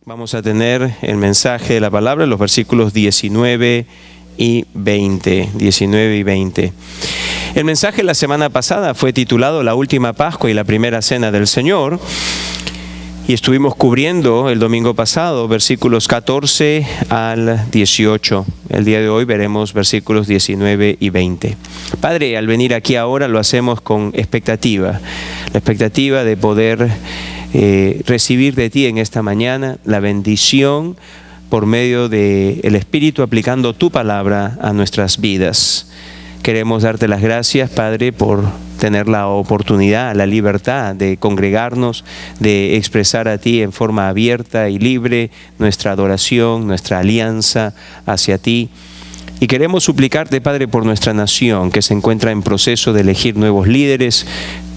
Vamos a tener el mensaje de la palabra, los versículos 19 y 20. 19 y 20. El mensaje la semana pasada fue titulado La última Pascua y la primera cena del Señor. Y estuvimos cubriendo el domingo pasado versículos 14 al 18. El día de hoy veremos versículos 19 y 20. Padre, al venir aquí ahora lo hacemos con expectativa. La expectativa de poder recibir de ti en esta mañana la bendición por medio del Espíritu aplicando tu palabra a nuestras vidas. Queremos darte las gracias, Padre, por tener la oportunidad, la libertad de congregarnos, de expresar a ti en forma abierta y libre nuestra adoración, nuestra alianza hacia ti. Y queremos suplicarte, Padre, por nuestra nación que se encuentra en proceso de elegir nuevos líderes,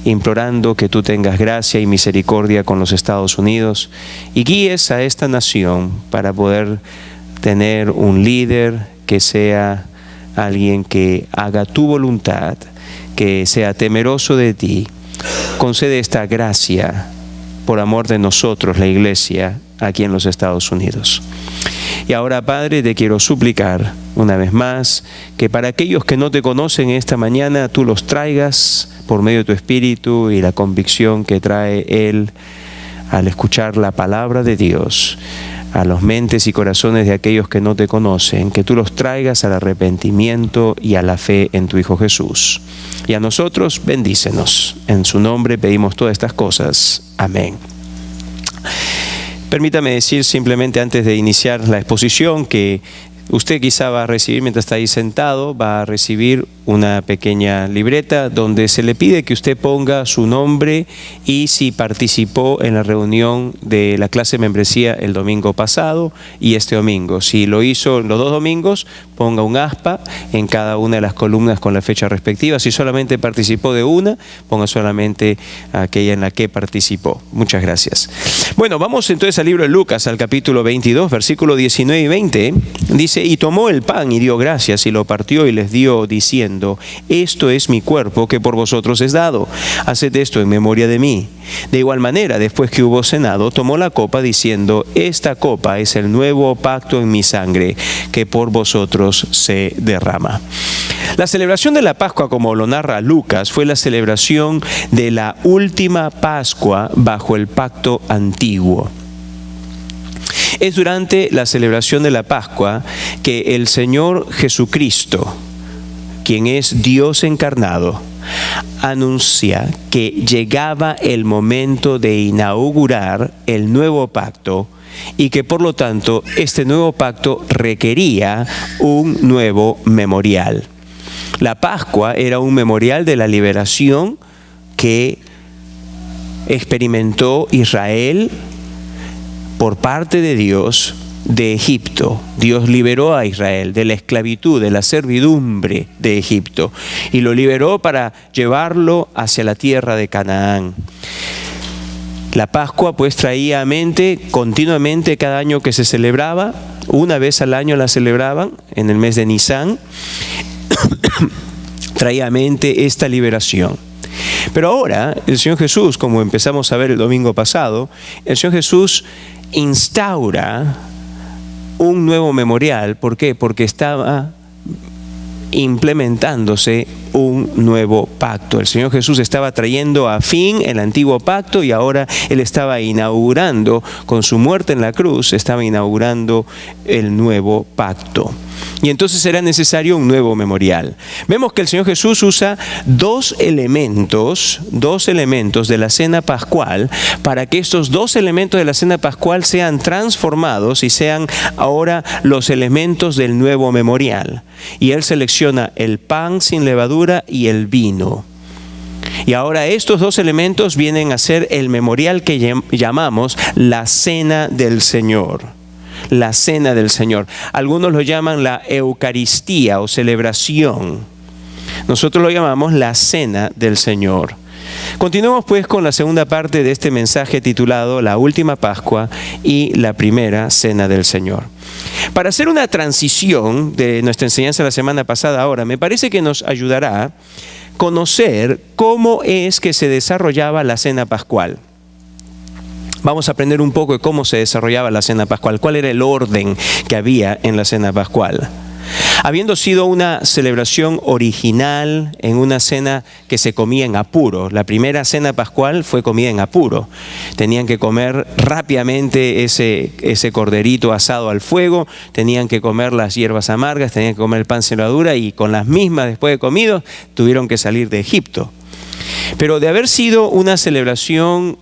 implorando que tú tengas gracia y misericordia con los Estados Unidos y guíes a esta nación para poder tener un líder que sea alguien que haga tu voluntad, que sea temeroso de ti. Concede esta gracia por amor de nosotros, la iglesia, aquí en los Estados Unidos. Y ahora, Padre, te quiero suplicar una vez más que para aquellos que no te conocen esta mañana, tú los traigas por medio de tu Espíritu y la convicción que trae Él al escuchar la palabra de Dios a los mentes y corazones de aquellos que no te conocen, que tú los traigas al arrepentimiento y a la fe en tu Hijo Jesús. Y a nosotros, bendícenos. En su nombre pedimos todas estas cosas. Amén. Permítame decir simplemente antes de iniciar la exposición que usted quizá va a recibir, mientras está ahí sentado, va a recibir una pequeña libreta donde se le pide que usted ponga su nombre y si participó en la reunión de la clase de membresía el domingo pasado y este domingo. Si lo hizo los dos domingos, ponga un aspa en cada una de las columnas con la fecha respectiva. Si solamente participó de una, ponga solamente aquella en la que participó. Muchas gracias. Bueno, vamos entonces al libro de Lucas, al capítulo 22, versículo 19 y 20. Dice: y tomó el pan y dio gracias y lo partió y les dio diciendo: esto es mi cuerpo que por vosotros es dado. Haced esto en memoria de mí. De igual manera, después que hubo cenado, tomó la copa diciendo: esta copa es el nuevo pacto en mi sangre que por vosotros se derrama. La celebración de la Pascua, como lo narra Lucas, fue la celebración de la última Pascua bajo el pacto antiguo. Es durante la celebración de la Pascua que el Señor Jesucristo, quien es Dios encarnado, anuncia que llegaba el momento de inaugurar el nuevo pacto y que por lo tanto este nuevo pacto requería un nuevo memorial. La Pascua era un memorial de la liberación que experimentó Israel por parte de Dios de Egipto. Dios liberó a Israel de la esclavitud, de la servidumbre de Egipto y lo liberó para llevarlo hacia la tierra de Canaán. La Pascua pues traía a mente continuamente cada año que se celebraba, una vez al año la celebraban en el mes de Nisán, traía a mente esta liberación. Pero ahora el Señor Jesús, como empezamos a ver el domingo pasado, el Señor Jesús instaura un nuevo memorial. ¿Por qué? Porque estaba implementándose un nuevo pacto. El Señor Jesús estaba trayendo a fin el antiguo pacto y ahora Él estaba inaugurando, con su muerte en la cruz, estaba inaugurando el nuevo pacto. Y entonces era necesario un nuevo memorial. Vemos que el Señor Jesús usa dos elementos de la cena pascual para que estos dos elementos de la cena pascual sean transformados y sean ahora los elementos del nuevo memorial. Y Él selecciona el pan sin levadura y el vino. Y ahora estos dos elementos vienen a ser el memorial que llamamos la Cena del Señor. La Cena del Señor. Algunos lo llaman la Eucaristía o celebración. Nosotros lo llamamos la Cena del Señor. Continuemos pues con la segunda parte de este mensaje titulado La última Pascua y la primera Cena del Señor. Para hacer una transición de nuestra enseñanza la semana pasada ahora, me parece que nos ayudará conocer cómo es que se desarrollaba la Cena Pascual. Vamos a aprender un poco de cómo se desarrollaba la cena pascual, cuál era el orden que había en la cena pascual. Habiendo sido una celebración original en una cena que se comía en apuro, la primera cena pascual fue comida en apuro. Tenían que comer rápidamente ese corderito asado al fuego, tenían que comer las hierbas amargas, tenían que comer el pan sin levadura y con las mismas después de comido tuvieron que salir de Egipto. Pero de haber sido una celebración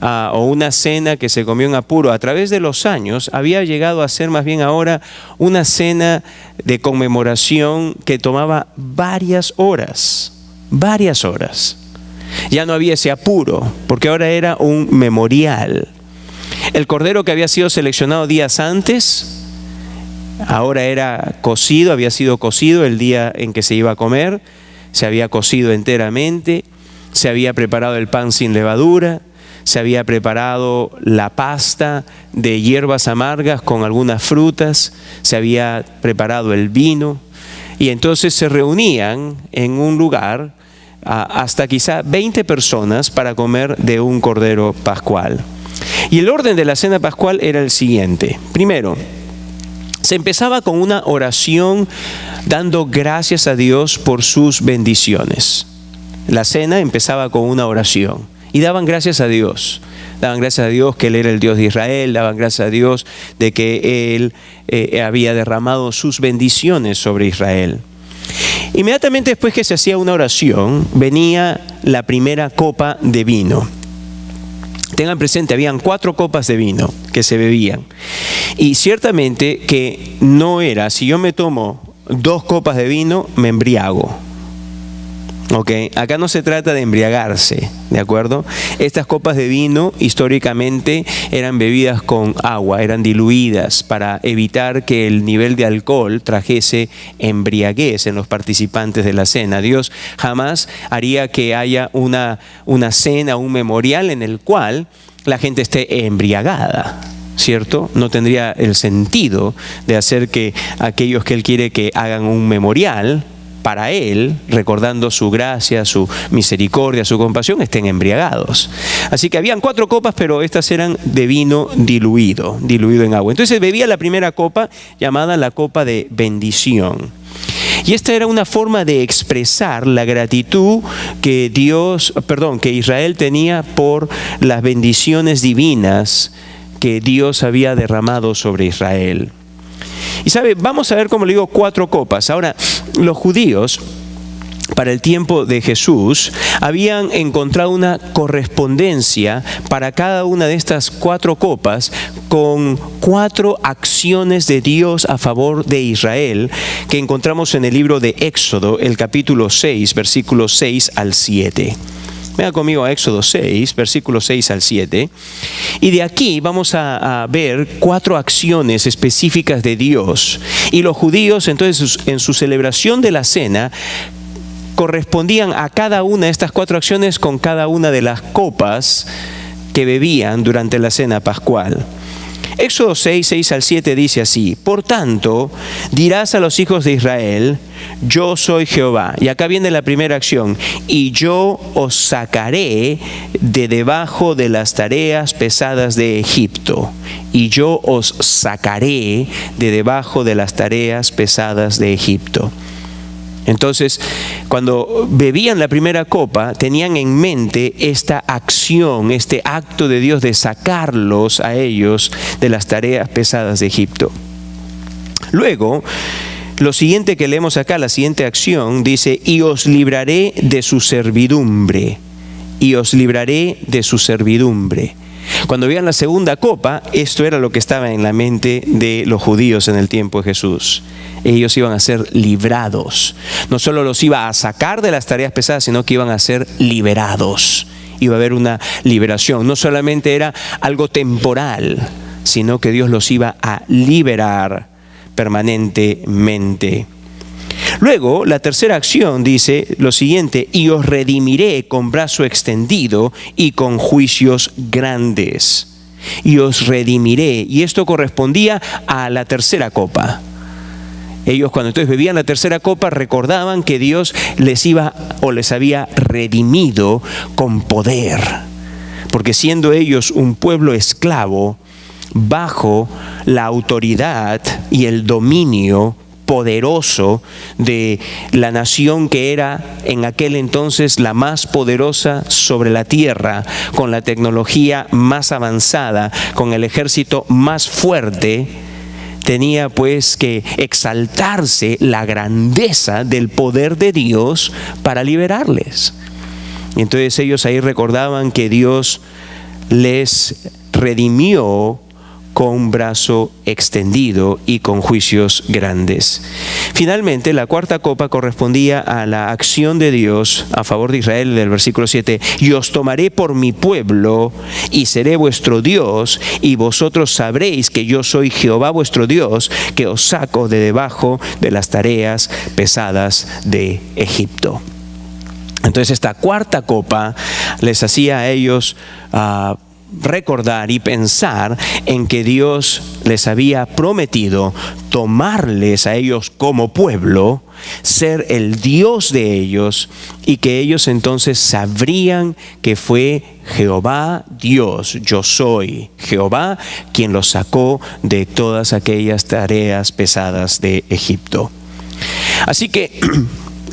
o una cena que se comió en apuro a través de los años, había llegado a ser más bien ahora una cena de conmemoración que tomaba varias horas. Ya no había ese apuro, porque ahora era un memorial. El cordero que había sido seleccionado días antes, ahora era cocido, había sido cocido el día en que se iba a comer, se había cocido enteramente, se había preparado el pan sin levadura, se había preparado la pasta de hierbas amargas con algunas frutas, se había preparado el vino y entonces se reunían en un lugar hasta quizá 20 personas para comer de un cordero pascual. Y el orden de la cena pascual era el siguiente. Primero, se empezaba con una oración dando gracias a Dios por sus bendiciones. La cena empezaba con una oración. Y daban gracias a Dios. Daban gracias a Dios que Él era el Dios de Israel. Daban gracias a Dios de que Él había derramado sus bendiciones sobre Israel. Inmediatamente después que se hacía una oración, venía la primera copa de vino. Tengan presente, habían 4 copas de vino que se bebían. Y ciertamente que no era, si yo me tomo 2 copas de vino, me embriago. Okay. Acá no se trata de embriagarse, ¿de acuerdo? Estas copas de vino históricamente eran bebidas con agua, eran diluidas para evitar que el nivel de alcohol trajese embriaguez en los participantes de la cena. Dios jamás haría que haya una cena, un memorial en el cual la gente esté embriagada, ¿cierto? No tendría el sentido de hacer que aquellos que Él quiere que hagan un memorial para Él, recordando su gracia, su misericordia, su compasión, estén embriagados. Así que habían 4 copas, pero estas eran de vino diluido en agua. Entonces bebía la primera copa, llamada la copa de bendición. Y esta era una forma de expresar la gratitud que Israel tenía por las bendiciones divinas que Dios había derramado sobre Israel. Y sabe, vamos a ver, como le digo, 4 copas. Ahora, los judíos, para el tiempo de Jesús, habían encontrado una correspondencia para cada una de estas 4 copas con 4 acciones de Dios a favor de Israel que encontramos en el libro de Éxodo, el capítulo 6, versículos 6 al 7. Venga conmigo a Éxodo 6, versículos 6 al 7. Y de aquí vamos a ver 4 acciones específicas de Dios. Y los judíos, entonces, en su celebración de la cena, correspondían a cada una de estas 4 acciones con cada una de las copas que bebían durante la cena pascual. Éxodo 6, 6 al 7 dice así: por tanto, dirás a los hijos de Israel, yo soy Jehová. Y acá viene la primera acción: y yo os sacaré de debajo de las tareas pesadas de Egipto. Y yo os sacaré de debajo de las tareas pesadas de Egipto. Entonces, cuando bebían la primera copa, tenían en mente esta acción, este acto de Dios de sacarlos a ellos de las tareas pesadas de Egipto. Luego, lo siguiente que leemos acá, la siguiente acción, dice: y os libraré de su servidumbre. Y os libraré de su servidumbre. Cuando veían la segunda copa, esto era lo que estaba en la mente de los judíos en el tiempo de Jesús. Ellos iban a ser librados. No solo los iba a sacar de las tareas pesadas, sino que iban a ser liberados. Iba a haber una liberación. No solamente era algo temporal, sino que Dios los iba a liberar permanentemente. Luego, la tercera acción dice lo siguiente: y os redimiré con brazo extendido y con juicios grandes. Y os redimiré. Y esto correspondía a la tercera copa. Ellos, cuando entonces bebían la tercera copa, recordaban que Dios les había redimido con poder porque siendo ellos un pueblo esclavo, bajo la autoridad y el dominio poderoso de la nación que era en aquel entonces la más poderosa sobre la tierra, con la tecnología más avanzada, con el ejército más fuerte, tenía pues que exaltarse la grandeza del poder de Dios para liberarles. Y entonces ellos ahí recordaban que Dios les redimió con un brazo extendido y con juicios grandes. Finalmente, la cuarta copa correspondía a la acción de Dios a favor de Israel del versículo 7. Y os tomaré por mi pueblo y seré vuestro Dios, y vosotros sabréis que yo soy Jehová vuestro Dios, que os saco de debajo de las tareas pesadas de Egipto. Entonces esta cuarta copa les hacía a ellos recordar y pensar en que Dios les había prometido tomarles a ellos como pueblo, ser el Dios de ellos, y que ellos entonces sabrían que fue Jehová Dios, yo soy Jehová, quien los sacó de todas aquellas tareas pesadas de Egipto. Así que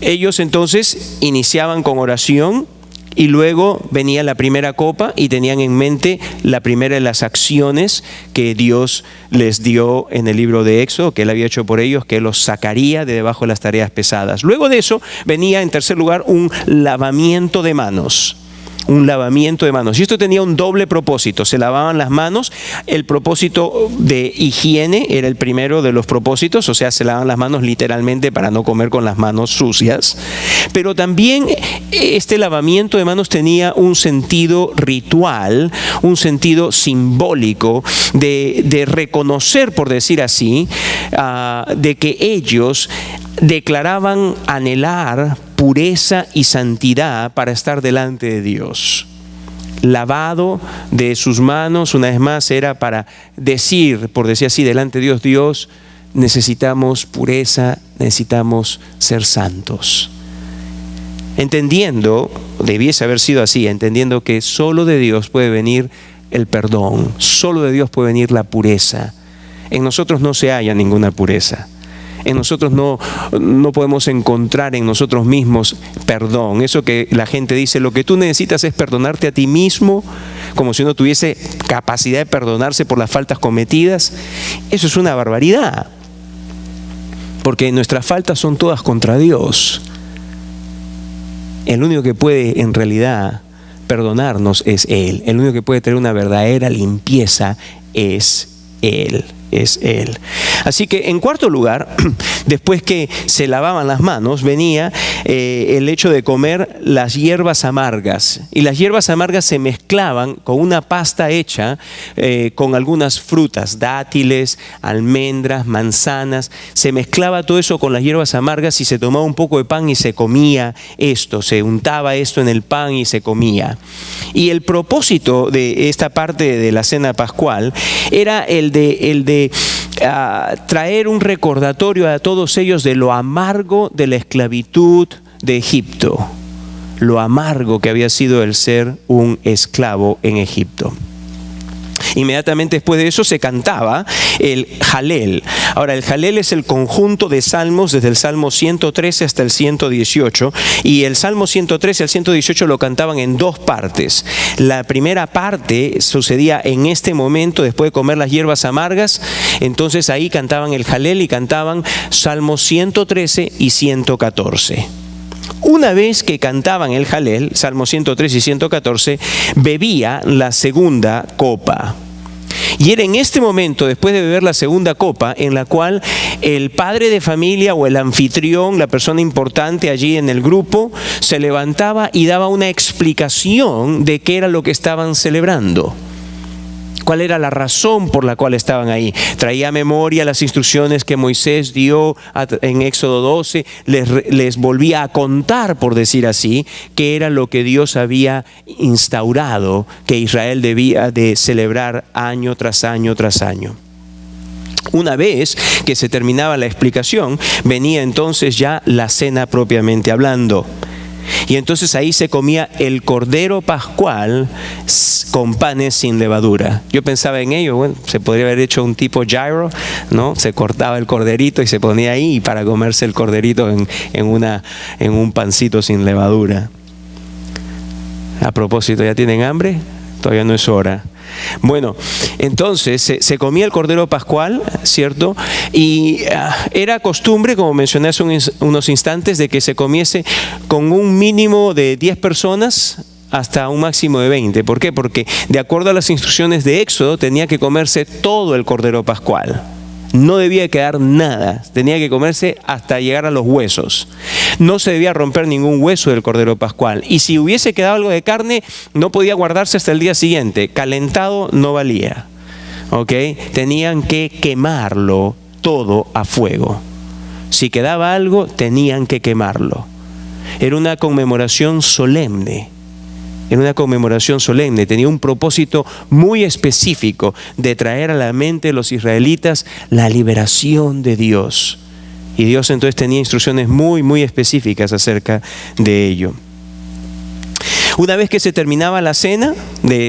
ellos entonces iniciaban con oración, y luego venía la primera copa y tenían en mente la primera de las acciones que Dios les dio en el libro de Éxodo, que Él había hecho por ellos, que los sacaría de debajo de las tareas pesadas. Luego de eso venía en tercer lugar un lavamiento de manos. Un lavamiento de manos. Y esto tenía un doble propósito. Se lavaban las manos. El propósito de higiene era el primero de los propósitos. O sea, se lavaban las manos literalmente para no comer con las manos sucias. Pero también este lavamiento de manos tenía un sentido ritual, un sentido simbólico de reconocer, por decir así, de que ellos declaraban anhelar pureza y santidad para estar delante de Dios. Lavado de sus manos, una vez más, era para decir, por decir así, delante de Dios, Dios, necesitamos pureza, necesitamos ser santos. Entendiendo, debiese haber sido así, entendiendo que solo de Dios puede venir el perdón, solo de Dios puede venir la pureza. En nosotros no se halla ninguna pureza. En nosotros no podemos encontrar en nosotros mismos perdón. Eso que la gente dice, lo que tú necesitas es perdonarte a ti mismo, como si uno tuviese capacidad de perdonarse por las faltas cometidas. Eso es una barbaridad, porque nuestras faltas son todas contra Dios. El único que puede en realidad perdonarnos es Él. El único que puede tener una verdadera limpieza es Él. Es Él. Así que en cuarto lugar, después que se lavaban las manos, venía el hecho de comer las hierbas amargas. Y las hierbas amargas se mezclaban con una pasta hecha con algunas frutas, dátiles, almendras, manzanas. Se mezclaba todo eso con las hierbas amargas y se tomaba un poco de pan y se comía esto. Se untaba esto en el pan y se comía. Y el propósito de esta parte de la cena pascual era el de traer un recordatorio a todos ellos de lo amargo de la esclavitud de Egipto, lo amargo que había sido el ser un esclavo en Egipto. Inmediatamente después de eso se cantaba el Jalel. Ahora, el Jalel es el conjunto de salmos desde el Salmo 113 hasta el 118, y el Salmo 113 al 118 lo cantaban en dos partes. La primera parte sucedía en este momento, después de comer las hierbas amargas. Entonces ahí cantaban el Jalel y cantaban Salmos 113 y 114. Una vez que cantaban el Jalel, Salmos 113 y 114, bebía la segunda copa. Y era en este momento, después de beber la segunda copa, en la cual el padre de familia o el anfitrión, la persona importante allí en el grupo, se levantaba y daba una explicación de qué era lo que estaban celebrando. ¿Cuál era la razón por la cual estaban ahí? Traía a memoria las instrucciones que Moisés dio en Éxodo 12, les volvía a contar, por decir así, qué era lo que Dios había instaurado, que Israel debía de celebrar año tras año tras año. Una vez que se terminaba la explicación, venía entonces ya la cena propiamente hablando. Y entonces ahí se comía el cordero pascual con panes sin levadura. Yo pensaba en ello, bueno, se podría haber hecho un tipo gyro, ¿no? Se cortaba el corderito y se ponía ahí para comerse el corderito en un pancito sin levadura. A propósito, ¿ya tienen hambre? Todavía no es hora. Bueno, entonces se comía el cordero pascual, ¿cierto? Y era costumbre, como mencioné hace unos instantes, de que se comiese con un mínimo de 10 personas hasta un máximo de 20. ¿Por qué? Porque de acuerdo a las instrucciones de Éxodo tenía que comerse todo el cordero pascual. No debía quedar nada, tenía que comerse hasta llegar a los huesos. No se debía romper ningún hueso del cordero pascual. Y si hubiese quedado algo de carne, no podía guardarse hasta el día siguiente. Calentado no valía. ¿Ok? Tenían que quemarlo todo a fuego. Si quedaba algo, tenían que quemarlo. Era una conmemoración solemne. Era una conmemoración solemne, tenía un propósito muy específico de traer a la mente de los israelitas la liberación de Dios. Y Dios entonces tenía instrucciones muy, muy específicas acerca de ello. Una vez que se terminaba la cena,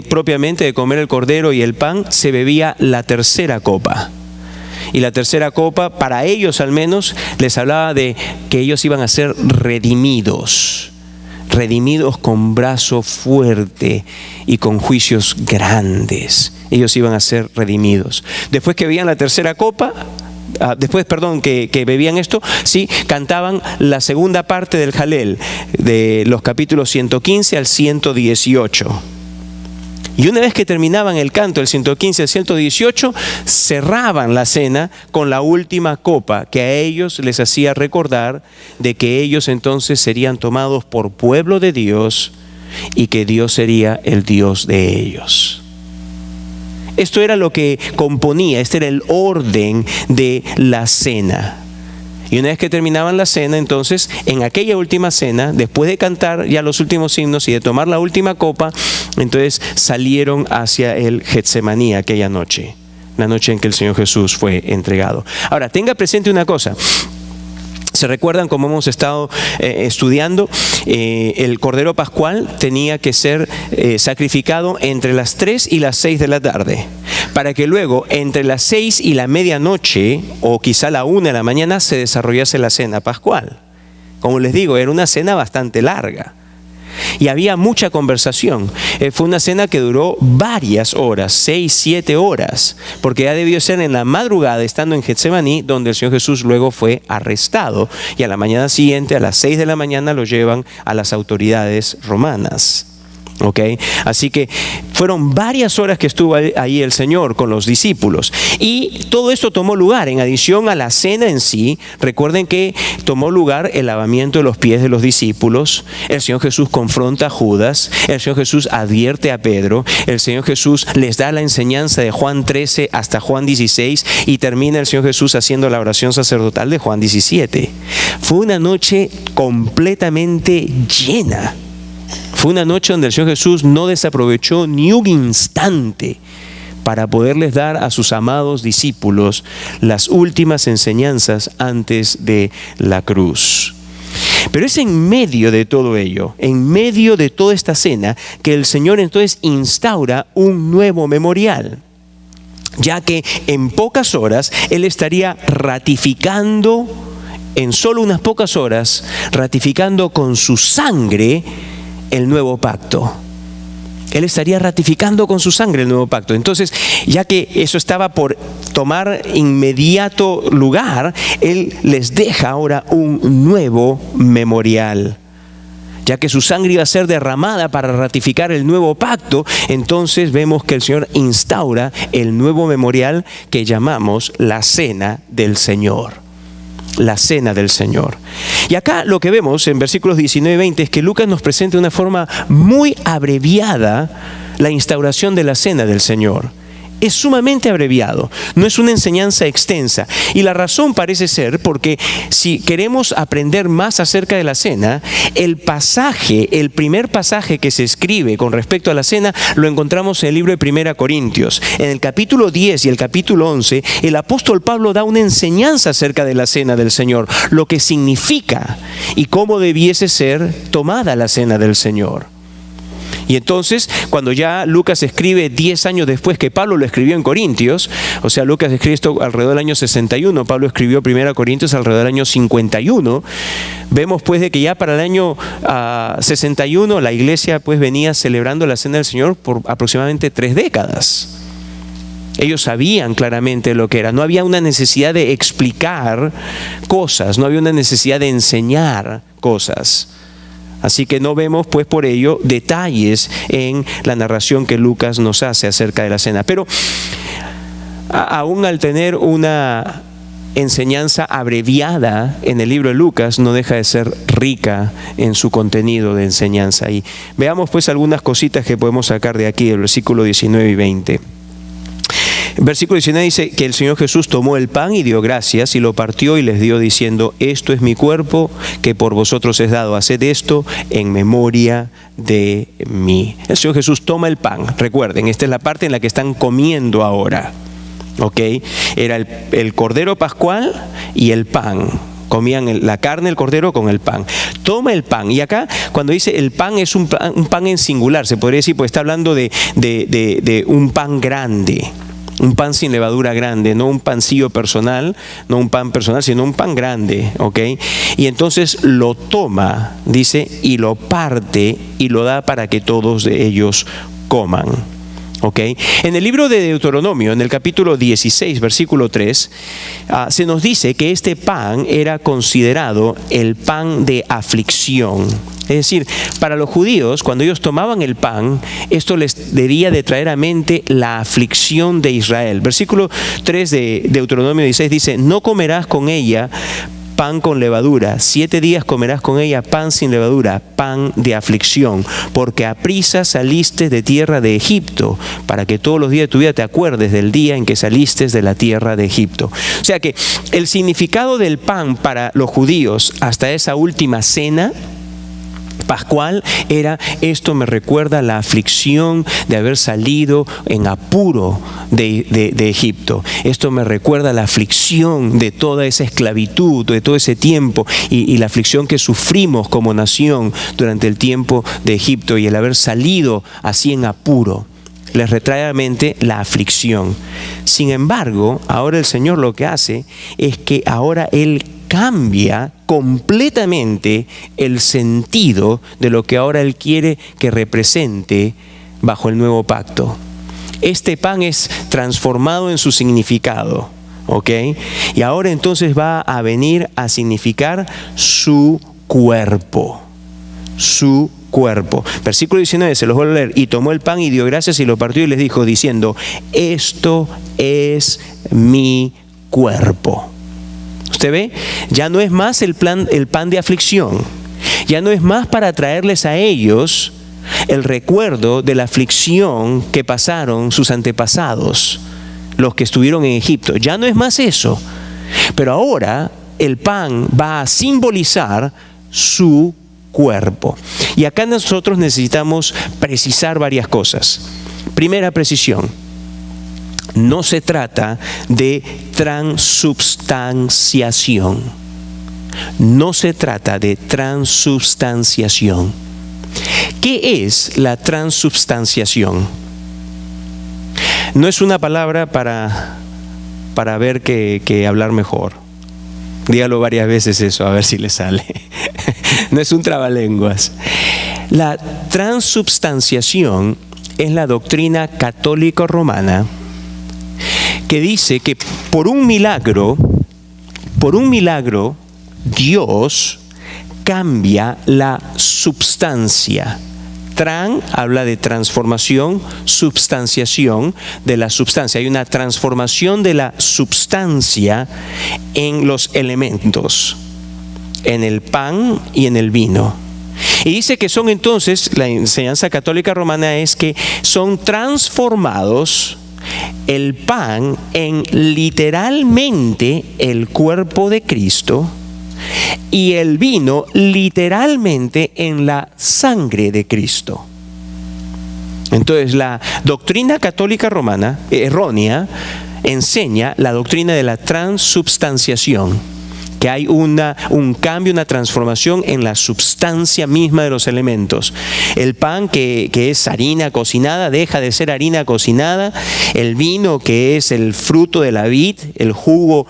propiamente de comer el cordero y el pan, se bebía la tercera copa. Y la tercera copa, para ellos al menos, les hablaba de que ellos iban a ser redimidos con brazo fuerte y con juicios grandes. Ellos iban a ser redimidos. Después que bebían la tercera copa, que bebían esto, sí, cantaban la segunda parte del Jalel, de los capítulos 115 al 118. Y una vez que terminaban el canto del 115 al 118, cerraban la cena con la última copa, que a ellos les hacía recordar de que ellos entonces serían tomados por pueblo de Dios y que Dios sería el Dios de ellos. Esto era lo que componía, este era el orden de la cena. Y una vez que terminaban la cena, entonces, en aquella última cena, después de cantar ya los últimos himnos y de tomar la última copa, entonces salieron hacia el Getsemaní aquella noche, la noche en que el Señor Jesús fue entregado. Ahora, tenga presente una cosa. ¿Se recuerdan cómo hemos estado estudiando? El cordero pascual tenía que ser sacrificado entre las 3 y las 6 de la tarde, para que luego entre las 6 y la medianoche, o quizá la 1 de la mañana, se desarrollase la cena pascual. Como les digo, era una cena bastante larga. Y había mucha conversación. Fue una cena que duró varias horas, 6, 7 horas, porque ya debió ser en la madrugada, estando en Getsemaní, donde el Señor Jesús luego fue arrestado. Y a la mañana siguiente, a las 6 de la mañana, lo llevan a las autoridades romanas. ¿Okay? Así que fueron varias horas que estuvo ahí el Señor con los discípulos, y todo esto tomó lugar en adición a la cena en sí. Recuerden que tomó lugar el lavamiento de los pies de los discípulos. El Señor Jesús confronta a Judas, el Señor Jesús advierte a Pedro, el Señor Jesús les da la enseñanza de Juan 13 hasta Juan 16, y termina el Señor Jesús haciendo la oración sacerdotal de Juan 17. Fue una noche completamente llena. Fue una noche donde el Señor Jesús no desaprovechó ni un instante para poderles dar a sus amados discípulos las últimas enseñanzas antes de la cruz. Pero es en medio de todo ello, en medio de toda esta cena, que el Señor entonces instaura un nuevo memorial, ya que en pocas horas Él estaría ratificando, en solo unas pocas horas, ratificando con su sangre el nuevo pacto. Él estaría ratificando con su sangre el nuevo pacto. Entonces, ya que eso estaba por tomar inmediato lugar, Él les deja ahora un nuevo memorial. Ya que su sangre iba a ser derramada para ratificar el nuevo pacto, entonces vemos que el Señor instaura el nuevo memorial que llamamos la Cena del Señor. La Cena del Señor. Y acá lo que vemos en versículos 19 y 20 es que Lucas nos presenta de una forma muy abreviada la instauración de la Cena del Señor. Es sumamente abreviado, no es una enseñanza extensa. Y la razón parece ser porque si queremos aprender más acerca de la cena, el primer pasaje que se escribe con respecto a la cena, lo encontramos en el libro de 1 Corintios. En el capítulo 10 y el capítulo 11, el apóstol Pablo da una enseñanza acerca de la cena del Señor, lo que significa y cómo debiese ser tomada la cena del Señor. Y entonces, cuando ya Lucas escribe 10 años después que Pablo lo escribió en Corintios, o sea, Lucas escribe esto alrededor del año 61, Pablo escribió 1 Corintios alrededor del año 51, vemos pues de que ya para el año 61 la iglesia pues venía celebrando la cena del Señor por aproximadamente 3 décadas. Ellos sabían claramente lo que era, no había una necesidad de explicar cosas, no había una necesidad de enseñar cosas. Así que no vemos pues por ello detalles en la narración que Lucas nos hace acerca de la cena. Pero aún al tener una enseñanza abreviada en el libro de Lucas, no deja de ser rica en su contenido de enseñanza. Y veamos pues algunas cositas que podemos sacar de aquí, del versículo 19 y 20. Versículo 19 dice que el Señor Jesús tomó el pan y dio gracias y lo partió y les dio diciendo: esto es mi cuerpo que por vosotros es dado, haced esto en memoria de mí. El Señor Jesús toma el pan, recuerden, esta es la parte en la que están comiendo ahora, ¿ok? Era el cordero pascual y el pan. Comían la carne, el cordero con el pan. Toma el pan. Y acá cuando dice el pan es un pan en singular, se podría decir, pues está hablando de un pan grande. Un pan sin levadura grande, no un pancillo personal, no un pan personal, sino un pan grande, ¿ok? Y entonces lo toma, dice, y lo parte y lo da para que todos ellos coman, ¿ok? En el libro de Deuteronomio, en el capítulo 16, versículo 3, se nos dice que este pan era considerado el pan de aflicción. Es decir, para los judíos, cuando ellos tomaban el pan, esto les debía de traer a mente la aflicción de Israel. Versículo 3 de Deuteronomio 16 dice: no comerás con ella pan con levadura, 7 días comerás con ella pan sin levadura, pan de aflicción, porque aprisa saliste de tierra de Egipto, para que todos los días de tu vida te acuerdes del día en que saliste de la tierra de Egipto. O sea que el significado del pan para los judíos hasta esa última cena pascual era: esto me recuerda la aflicción de haber salido en apuro de Egipto. Esto me recuerda la aflicción de toda esa esclavitud, de todo ese tiempo y la aflicción que sufrimos como nación durante el tiempo de Egipto y el haber salido así en apuro. Les retrae a la mente la aflicción. Sin embargo, ahora el Señor lo que hace es que ahora Él cambia completamente el sentido de lo que ahora Él quiere que represente bajo el nuevo pacto. Este pan es transformado en su significado, ¿ok? Y ahora entonces va a venir a significar su cuerpo. Su cuerpo. Versículo 19, se los voy a leer. Y tomó el pan y dio gracias y lo partió y les dijo diciendo: esto es mi cuerpo. ¿Usted ve? Ya no es más el pan de aflicción. Ya no es más para traerles a ellos el recuerdo de la aflicción que pasaron sus antepasados, los que estuvieron en Egipto. Ya no es más eso. Pero ahora el pan va a simbolizar su cuerpo. Y acá nosotros necesitamos precisar varias cosas. Primera precisión: no se trata de transubstanciación. No se trata de transubstanciación. ¿Qué es la transubstanciación? No es una palabra para ver que hablar mejor. Dígalo varias veces eso, a ver si le sale. No es un trabalenguas. La transubstanciación es la doctrina católica romana que dice que por un milagro, Dios cambia la substancia. Habla de transformación, substanciación de la substancia. Hay una transformación de la substancia en los elementos, en el pan y en el vino. Y dice que son entonces, la enseñanza católica romana es que son transformados el pan en literalmente el cuerpo de Cristo y el vino literalmente en la sangre de Cristo. Entonces, la doctrina católica romana, errónea, enseña la doctrina de la transubstanciación, que hay un cambio, una transformación en la substancia misma de los elementos. El pan que es harina cocinada deja de ser harina cocinada. El vino, que es el fruto de la vid, el jugo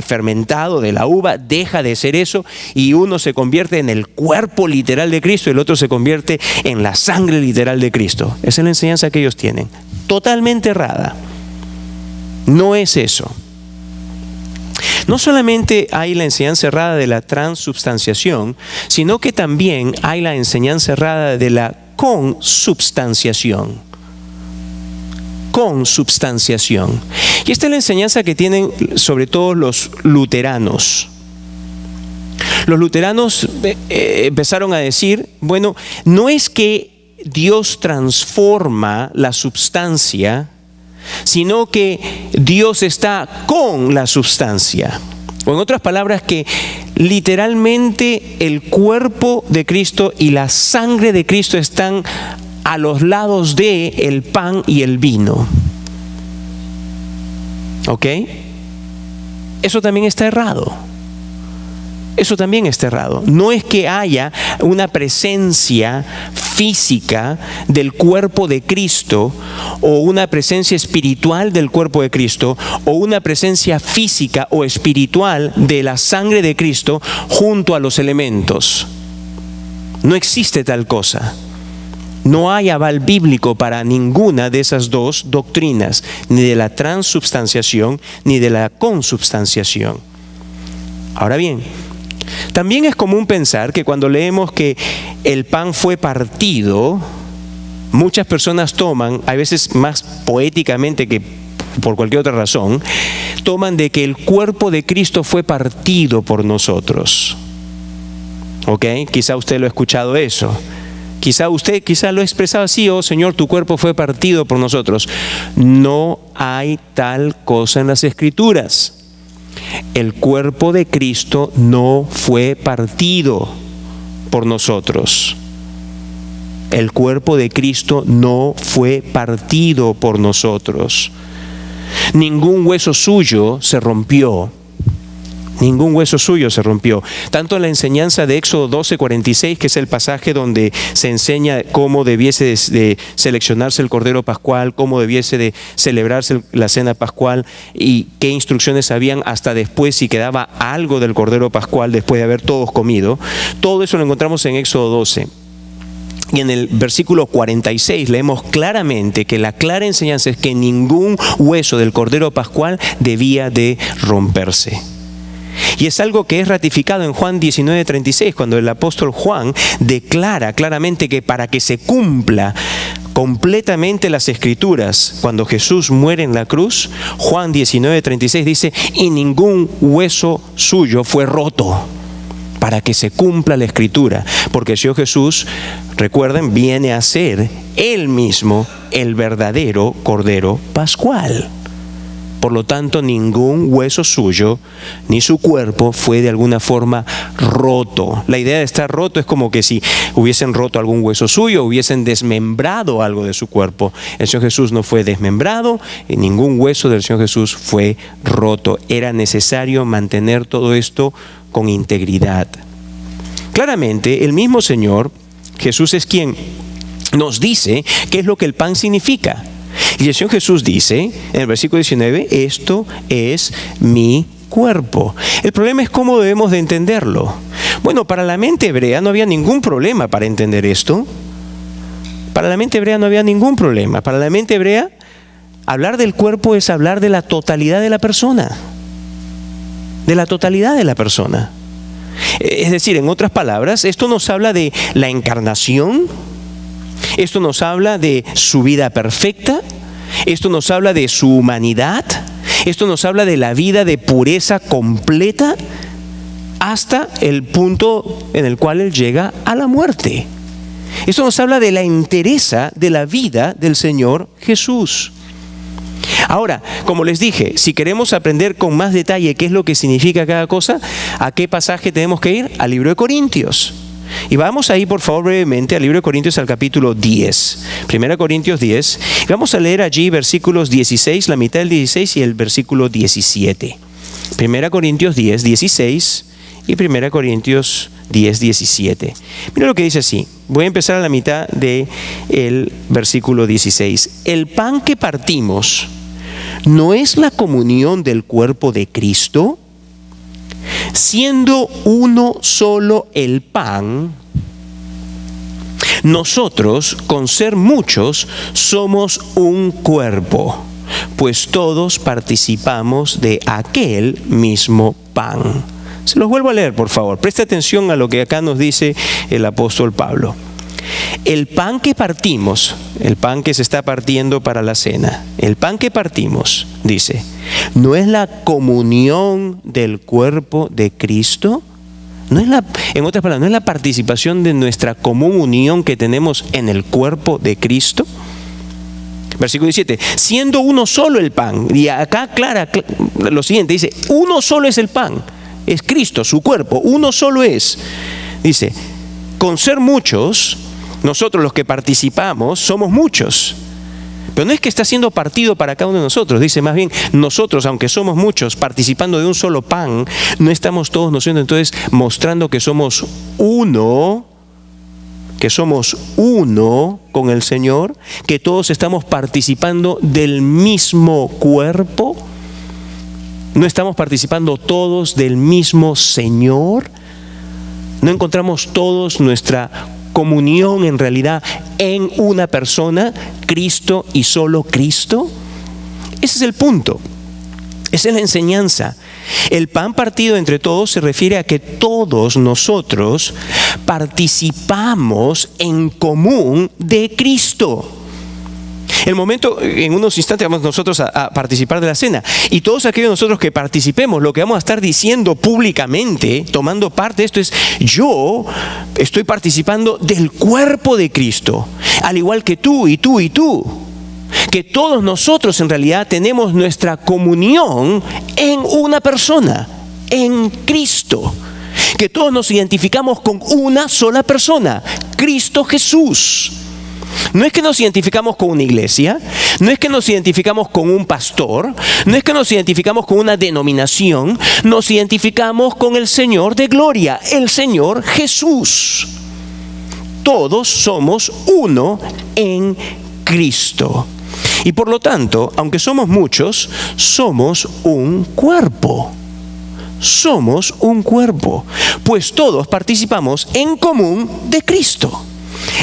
fermentado de la uva, deja de ser eso, y uno se convierte en el cuerpo literal de Cristo y el otro se convierte en la sangre literal de Cristo. Esa es la enseñanza que ellos tienen. Totalmente errada. No es eso. No solamente hay la enseñanza errada de la transubstanciación, sino que también hay la enseñanza errada de la consubstanciación. Consubstanciación. Y esta es la enseñanza que tienen sobre todo los luteranos. Los luteranos empezaron a decir, bueno, no es que Dios transforma la substancia, sino que Dios está con la substancia. O en otras palabras, que literalmente el cuerpo de Cristo y la sangre de Cristo están a los lados de el pan y el vino. ¿Ok? Eso también está errado. Eso también está errado. No es que haya una presencia física del cuerpo de Cristo, o una presencia espiritual del cuerpo de Cristo, o una presencia física o espiritual de la sangre de Cristo junto a los elementos. No existe tal cosa. No hay aval bíblico para ninguna de esas dos doctrinas, ni de la transubstanciación ni de la consubstanciación. Ahora bien, también es común pensar que cuando leemos que el pan fue partido, muchas personas toman, a veces más poéticamente que por cualquier otra razón, toman de que el cuerpo de Cristo fue partido por nosotros. ¿Ok? Quizá usted lo ha escuchado eso. Quizá lo ha expresado así: oh Señor, tu cuerpo fue partido por nosotros. No hay tal cosa en las Escrituras. El cuerpo de Cristo no fue partido por nosotros. El cuerpo de Cristo no fue partido por nosotros. Ningún hueso suyo se rompió. Ningún hueso suyo se rompió. Tanto en la enseñanza de Éxodo 12:46, que es el pasaje donde se enseña cómo debiese de seleccionarse el Cordero Pascual, cómo debiese de celebrarse la cena pascual y qué instrucciones habían hasta después si quedaba algo del Cordero Pascual después de haber todos comido. Todo eso lo encontramos en Éxodo 12. Y en el versículo 46 leemos claramente que la clara enseñanza es que ningún hueso del Cordero Pascual debía de romperse. Y es algo que es ratificado en Juan 19:36, cuando el apóstol Juan declara claramente que para que se cumpla completamente las Escrituras, cuando Jesús muere en la cruz, Juan 19:36 dice: y ningún hueso suyo fue roto, para que se cumpla la Escritura. Porque el Señor Jesús, recuerden, viene a ser Él mismo el verdadero Cordero Pascual. Por lo tanto, ningún hueso suyo ni su cuerpo fue de alguna forma roto. La idea de estar roto es como que si hubiesen roto algún hueso suyo, hubiesen desmembrado algo de su cuerpo. El Señor Jesús no fue desmembrado y ningún hueso del Señor Jesús fue roto. Era necesario mantener todo esto con integridad. Claramente, el mismo Señor Jesús es quien nos dice qué es lo que el pan significa. Y el Señor Jesús dice en el versículo 19: esto es mi cuerpo. El problema es cómo debemos de entenderlo. Bueno, para la mente hebrea no había ningún problema para entender esto. Para la mente hebrea no había ningún problema. Para la mente hebrea, hablar del cuerpo es hablar de la totalidad de la persona. De la totalidad de la persona. Es decir, en otras palabras, esto nos habla de la encarnación. Esto nos habla de su vida perfecta. Esto nos habla de su humanidad. Esto nos habla de la vida de pureza completa hasta el punto en el cual Él llega a la muerte. Esto nos habla de la entereza de la vida del Señor Jesús. Ahora, como les dije, si queremos aprender con más detalle qué es lo que significa cada cosa, ¿a qué pasaje tenemos que ir? Al libro de Corintios. Y vamos ahí, por favor, brevemente al libro de Corintios, al capítulo 10. 1 Corintios 10. Y vamos a leer allí versículos 16, la mitad del 16 y el versículo 17. 1 Corintios 10, 16 y 1 Corintios 10, 17. Mira lo que dice así. Voy a empezar a la mitad del versículo 16. El pan que partimos no es la comunión del cuerpo de Cristo. Siendo uno solo el pan, nosotros, con ser muchos, somos un cuerpo, pues todos participamos de aquel mismo pan. Se los vuelvo a leer, por favor. Presta atención a lo que acá nos dice el apóstol Pablo. El pan que partimos, el pan que se está partiendo para la cena, el pan que partimos, dice, ¿no es la comunión del cuerpo de Cristo? No es en otras palabras, ¿no es la participación de nuestra común unión que tenemos en el cuerpo de Cristo? Versículo 17, siendo uno solo el pan, y acá aclara lo siguiente, dice, uno solo es el pan, es Cristo, su cuerpo, uno solo es. Dice, con ser muchos, nosotros los que participamos somos muchos. Pero no es que está siendo partido para cada uno de nosotros. Dice más bien, nosotros, aunque somos muchos, participando de un solo pan, no estamos todos nosotros entonces mostrando que somos uno con el Señor, que todos estamos participando del mismo cuerpo. No estamos participando todos del mismo Señor. No encontramos todos nuestra comunión en realidad en una persona, Cristo y solo Cristo. Ese es el punto. Esa es la enseñanza. El pan partido entre todos se refiere a que todos nosotros participamos en común de Cristo. El momento, en unos instantes vamos nosotros a participar de la cena, y todos aquellos de nosotros que participemos, lo que vamos a estar diciendo públicamente, tomando parte de esto es, yo estoy participando del cuerpo de Cristo, al igual que tú y tú y tú, que todos nosotros en realidad tenemos nuestra comunión en una persona, en Cristo, que todos nos identificamos con una sola persona, Cristo Jesús. No es que nos identificamos con una iglesia, no es que nos identificamos con un pastor, no es que nos identificamos con una denominación, nos identificamos con el Señor de gloria, el Señor Jesús. Todos somos uno en Cristo. Y por lo tanto, aunque somos muchos, somos un cuerpo. Somos un cuerpo, pues todos participamos en común de Cristo.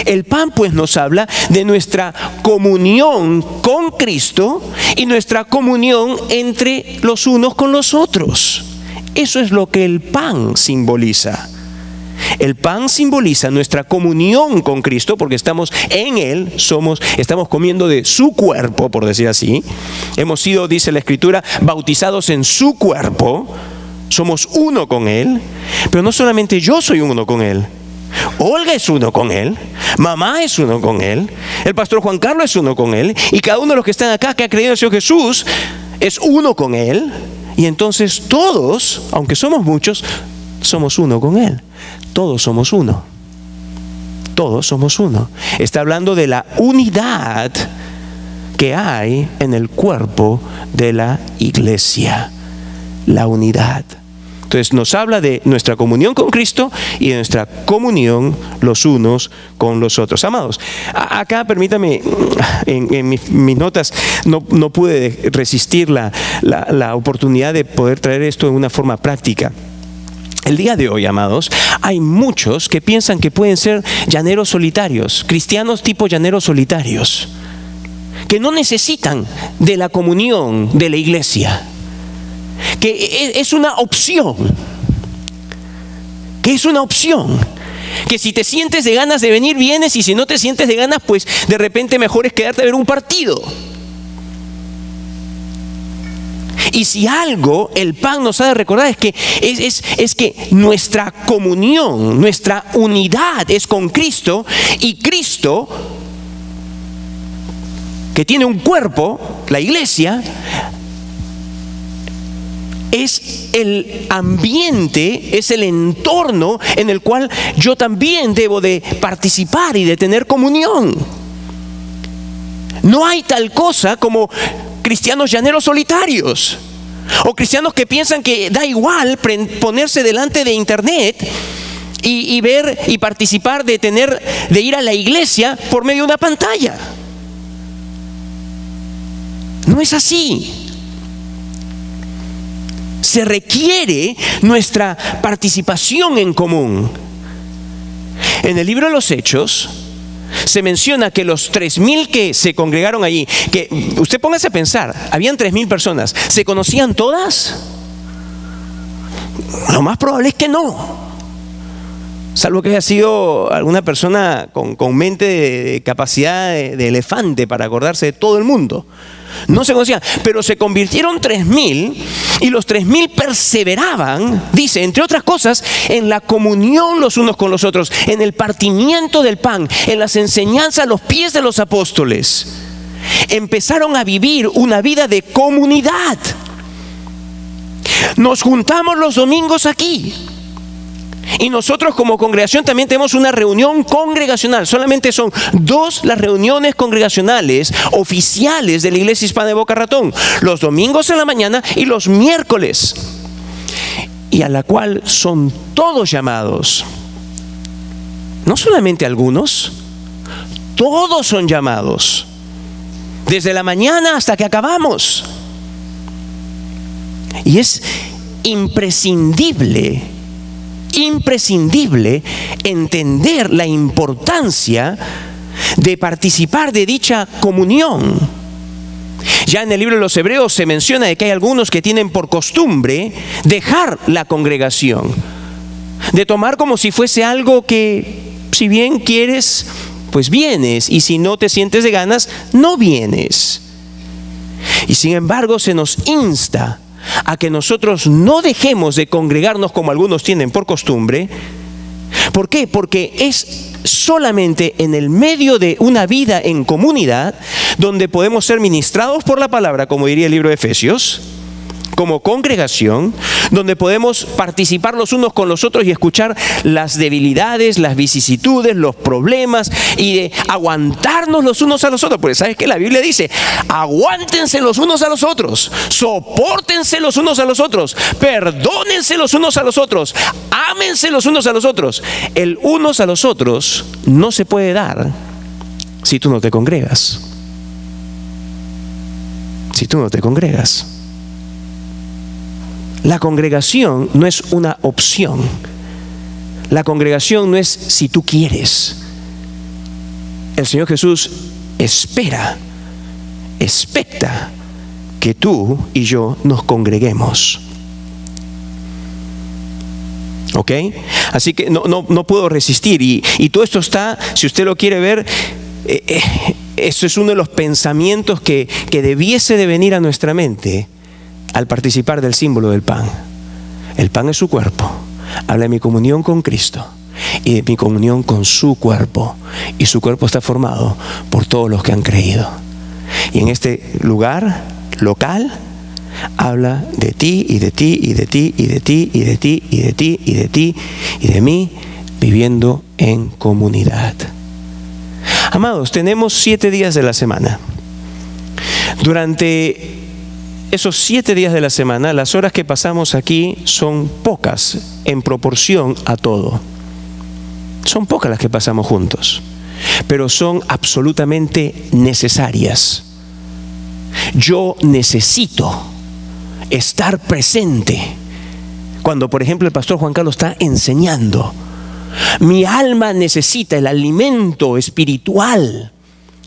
El pan pues nos habla de nuestra comunión con Cristo y nuestra comunión entre los unos con los otros. Eso es lo que el pan simboliza. El pan simboliza nuestra comunión con Cristo porque estamos en Él, estamos comiendo de su cuerpo, por decir así. Hemos sido, dice la Escritura, bautizados en su cuerpo. Somos uno con Él, pero no solamente yo soy uno con Él. Olga es uno con Él, mamá es uno con Él, el pastor Juan Carlos es uno con Él, y cada uno de los que están acá que ha creído en el Señor Jesús es uno con Él. Y entonces todos, aunque somos muchos, somos uno con Él. Todos somos uno. Todos somos uno. Está hablando de la unidad que hay en el cuerpo de la iglesia. La unidad. Entonces nos habla de nuestra comunión con Cristo y de nuestra comunión los unos con los otros. Amados, acá permítame, en mis notas no pude resistir la oportunidad de poder traer esto en una forma práctica. El día de hoy, amados, hay muchos que piensan que pueden ser llaneros solitarios, cristianos tipo llaneros solitarios, que no necesitan de la comunión de la iglesia, que es una opción, que si te sientes de ganas de venir, vienes, y si no te sientes de ganas, pues de repente mejor es quedarte a ver un partido. Y si algo el pan nos ha de recordar es que es que nuestra comunión, nuestra unidad es con Cristo, y Cristo que tiene un cuerpo, la iglesia, es el ambiente, es el entorno en el cual yo también debo de participar y de tener comunión. No hay tal cosa como cristianos llaneros solitarios, o cristianos que piensan que da igual ponerse delante de internet y ver y participar de ir a la iglesia por medio de una pantalla. No es así. Se requiere nuestra participación en común. En el libro de los Hechos se menciona que los 3,000 que se congregaron allí, que usted póngase a pensar, habían 3,000 personas, ¿se conocían todas? Lo más probable es que no, salvo que haya sido alguna persona con mente de capacidad de elefante para acordarse de todo el mundo. No se conocían, pero se convirtieron 3,000, y los 3,000 perseveraban, dice, entre otras cosas, en la comunión los unos con los otros, en el partimiento del pan, en las enseñanzas a los pies de los apóstoles. Empezaron a vivir una vida de comunidad. Nos juntamos los domingos aquí. Y nosotros como congregación también tenemos una reunión congregacional. Solamente son 2 las reuniones congregacionales oficiales de la Iglesia Hispana de Boca Ratón: los domingos en la mañana y los miércoles, y a la cual son todos llamados. No solamente algunos, todos son llamados, desde la mañana hasta que acabamos. Y es imprescindible entender la importancia de participar de dicha comunión. Ya en el libro de los Hebreos se menciona de que hay algunos que tienen por costumbre dejar la congregación, de tomar como si fuese algo que, si bien quieres, pues vienes, y si no te sientes de ganas, no vienes. Y sin embargo se nos insta a que nosotros no dejemos de congregarnos como algunos tienen por costumbre. ¿Por qué? Porque es solamente en el medio de una vida en comunidad donde podemos ser ministrados por la palabra, como diría el libro de Efesios, como congregación, donde podemos participar los unos con los otros y escuchar las debilidades, las vicisitudes, los problemas, y de aguantarnos los unos a los otros. Porque ¿sabes qué? La Biblia dice: aguántense los unos a los otros, sopórtense los unos a los otros, perdónense los unos a los otros, ámense los unos a los otros. El unos a los otros no se puede dar si tú no te congregas. Si tú no te congregas. La congregación no es una opción. La congregación no es si tú quieres. El Señor Jesús expecta que tú y yo nos congreguemos. ¿Ok? Así que no puedo resistir. Y todo esto está, si usted lo quiere ver, eso es uno de los pensamientos que debiese de venir a nuestra mente al participar del símbolo del pan. El pan es su cuerpo. Habla de mi comunión con Cristo y de mi comunión con su cuerpo. Y su cuerpo está formado por todos los que han creído. Y en este lugar local habla de ti y de ti y de ti y de ti y de ti y de ti y de ti y de mí, viviendo en comunidad. Amados, tenemos 7 días de la semana. Durante esos 7 días de la semana, las horas que pasamos aquí son pocas en proporción a todo. Son pocas las que pasamos juntos, pero son absolutamente necesarias. Yo necesito estar presente cuando, por ejemplo, el pastor Juan Carlos está enseñando. Mi alma necesita el alimento espiritual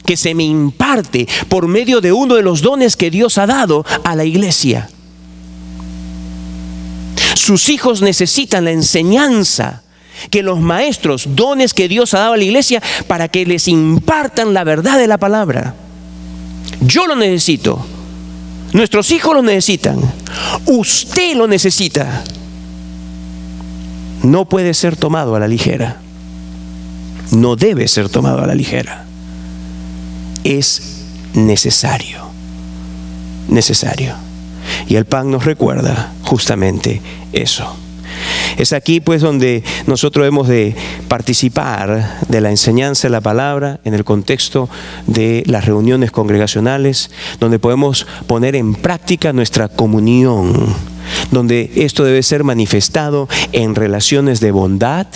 que se me imparte por medio de uno de los dones que Dios ha dado a la iglesia. Sus hijos necesitan la enseñanza que los maestros, dones que Dios ha dado a la iglesia, para que les impartan la verdad de la palabra. Yo lo necesito. Nuestros hijos lo necesitan. Usted lo necesita. No puede ser tomado a la ligera. No debe ser tomado a la ligera. Es necesario. Necesario. Y el pan nos recuerda justamente eso. Es aquí pues donde nosotros hemos de participar de la enseñanza de la palabra en el contexto de las reuniones congregacionales, donde podemos poner en práctica nuestra comunión, donde esto debe ser manifestado en relaciones de bondad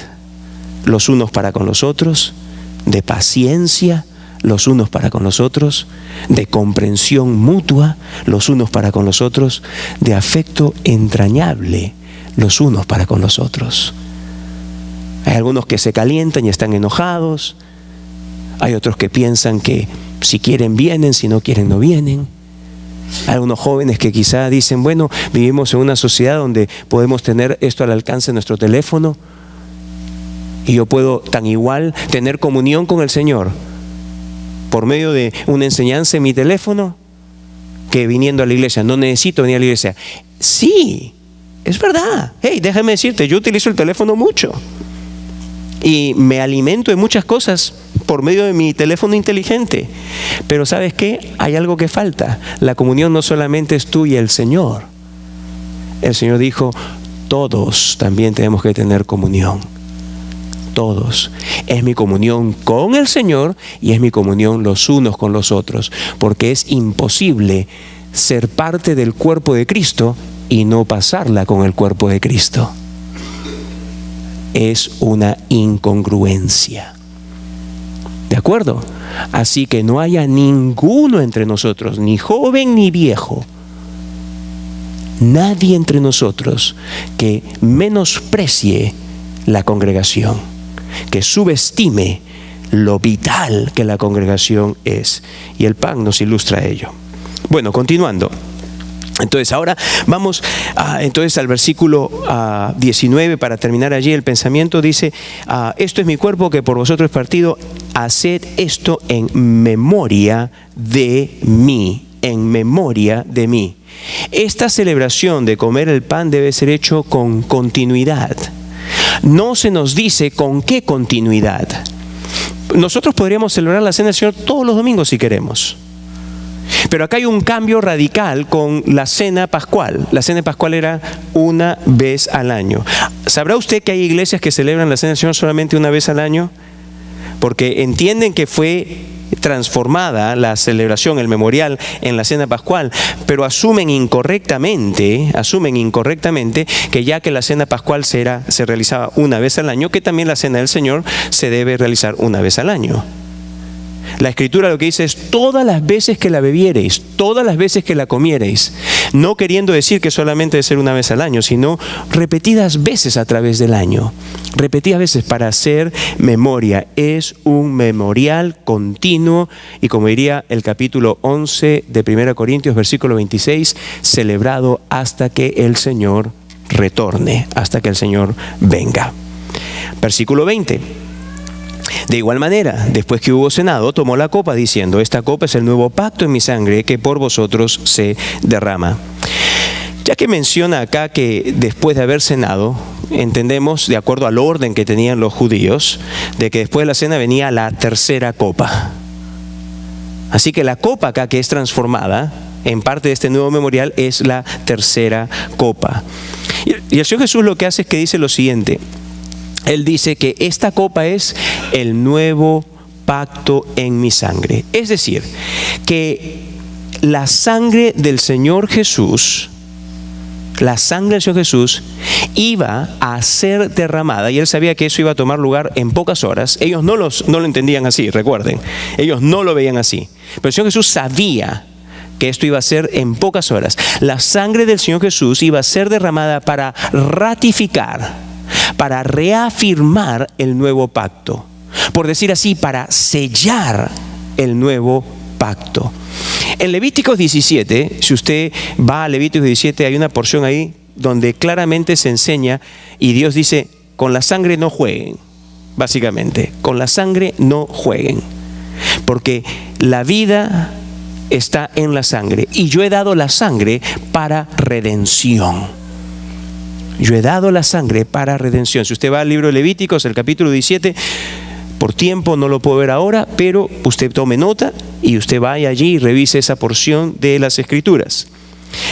los unos para con los otros, de paciencia los unos para con los otros, de comprensión mutua los unos para con los otros, de afecto entrañable los unos para con los otros. Hay algunos que se calientan y están enojados, hay otros que piensan que si quieren vienen, si no quieren no vienen. Hay algunos jóvenes que quizá dicen, bueno, vivimos en una sociedad donde podemos tener esto al alcance de nuestro teléfono y yo puedo tan igual tener comunión con el Señor por medio de una enseñanza en mi teléfono que viniendo a la iglesia. No necesito venir a la iglesia. Sí, es verdad. Hey, déjame decirte, yo utilizo el teléfono mucho y me alimento de muchas cosas por medio de mi teléfono inteligente. Pero ¿sabes qué? Hay algo que falta. La comunión no solamente es tú y el Señor. El Señor dijo, todos también tenemos que tener comunión. Todos. Es mi comunión con el Señor y es mi comunión los unos con los otros, porque es imposible ser parte del cuerpo de Cristo y no pasarla con el cuerpo de Cristo. Es una incongruencia. ¿De acuerdo? Así que no haya ninguno entre nosotros, ni joven ni viejo, nadie entre nosotros que menosprecie la congregación, que subestime lo vital que la congregación es. Y el pan nos ilustra ello. Bueno, continuando. Entonces ahora vamos entonces al versículo 19 para terminar allí el pensamiento. Dice, esto es mi cuerpo que por vosotros es partido, haced esto en memoria de mí, en memoria de mí. Esta celebración de comer el pan debe ser hecho con continuidad. No se nos dice con qué continuidad. Nosotros podríamos celebrar la cena del Señor todos los domingos si queremos. Pero acá hay un cambio radical con la cena pascual. La cena pascual era una vez al año. ¿Sabrá usted que hay iglesias que celebran la cena del Señor solamente una vez al año? Porque entienden que fue transformada la celebración, el memorial en la cena pascual, pero asumen incorrectamente que ya que la cena pascual se realizaba una vez al año, que también la cena del Señor se debe realizar una vez al año. La Escritura lo que dice es todas las veces que la bebiereis, todas las veces que la comiereis, no queriendo decir que solamente debe ser una vez al año, sino repetidas veces a través del año, repetidas veces para hacer memoria. Es un memorial continuo y, como diría el capítulo 11 de 1 Corintios, versículo 26, celebrado hasta que el Señor retorne, hasta que el Señor venga. Versículo 20. De igual manera, después que hubo cenado, tomó la copa diciendo, esta copa es el nuevo pacto en mi sangre que por vosotros se derrama. Ya que menciona acá que después de haber cenado, entendemos, de acuerdo al orden que tenían los judíos, de que después de la cena venía la tercera copa. Así que la copa acá que es transformada en parte de este nuevo memorial es la tercera copa. Y el Señor Jesús lo que hace es que dice lo siguiente. Él dice que esta copa es el nuevo pacto en mi sangre. Es decir, que la sangre del Señor Jesús, iba a ser derramada, y él sabía que eso iba a tomar lugar en pocas horas. Ellos no lo entendían así, recuerden. Ellos no lo veían así. Pero el Señor Jesús sabía que esto iba a ser en pocas horas. La sangre del Señor Jesús iba a ser derramada para ratificar, para reafirmar el nuevo pacto, por decir así, para sellar el nuevo pacto. En Levíticos 17, si usted va a Levíticos 17, hay una porción ahí donde claramente se enseña y Dios dice, con la sangre no jueguen, básicamente, con la sangre no jueguen, porque la vida está en la sangre y yo he dado la sangre para redención. Yo he dado la sangre para redención. Si usted va al libro de Levíticos, el capítulo 17, por tiempo no lo puedo ver ahora, pero usted tome nota y usted vaya allí y revise esa porción de las Escrituras.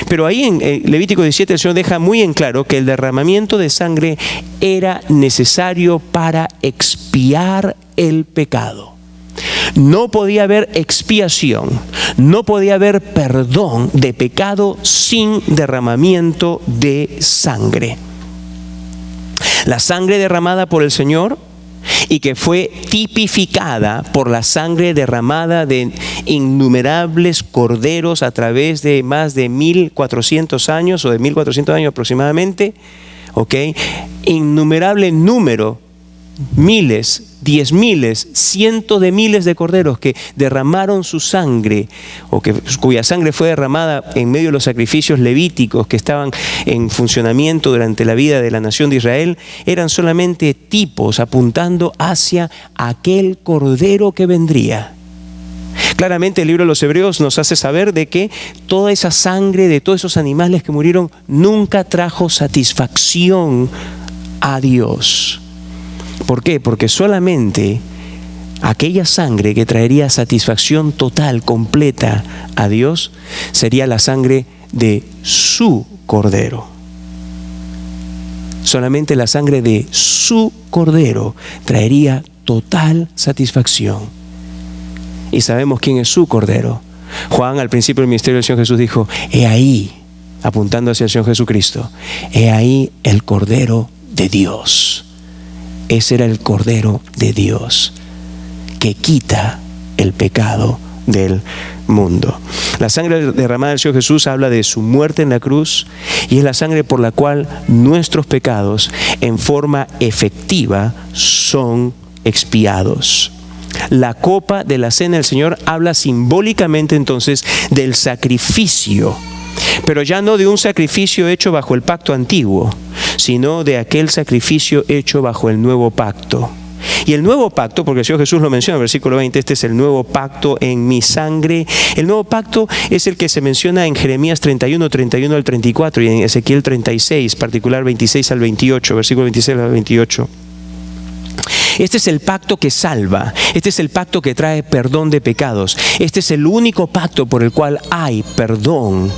Pero ahí en Levítico 17 el Señor deja muy en claro que el derramamiento de sangre era necesario para expiar el pecado. No podía haber expiación, no podía haber perdón de pecado sin derramamiento de sangre. La sangre derramada por el Señor y que fue tipificada por la sangre derramada de innumerables corderos a través de más de 1400 años o de 1400 años aproximadamente, innumerable número, miles, 10 miles, cientos de miles de corderos que derramaron su sangre, cuya sangre fue derramada en medio de los sacrificios levíticos que estaban en funcionamiento durante la vida de la nación de Israel, eran solamente tipos apuntando hacia aquel cordero que vendría. Claramente el libro de los Hebreos nos hace saber de que toda esa sangre de todos esos animales que murieron nunca trajo satisfacción a Dios. ¿Por qué? Porque solamente aquella sangre que traería satisfacción total, completa a Dios, sería la sangre de su Cordero. Solamente la sangre de su Cordero traería total satisfacción. Y sabemos quién es su Cordero. Juan, al principio del ministerio del Señor Jesús, dijo: he ahí, apuntando hacia el Señor Jesucristo, he ahí el Cordero de Dios. Ese era el Cordero de Dios que quita el pecado del mundo. La sangre derramada del Señor Jesús habla de su muerte en la cruz y es la sangre por la cual nuestros pecados en forma efectiva son expiados. La copa de la cena del Señor habla simbólicamente entonces del sacrificio, pero ya no de un sacrificio hecho bajo el pacto antiguo, sino de aquel sacrificio hecho bajo el nuevo pacto. Y el nuevo pacto, porque el Señor Jesús lo menciona en el versículo 20, este es el nuevo pacto en mi sangre. El nuevo pacto es el que se menciona en Jeremías 31, 31 al 34 y en Ezequiel 36, particular 26 al 28, versículo 26 al 28. Este es el pacto que salva, este es el pacto que trae perdón de pecados, este es el único pacto por el cual hay perdón,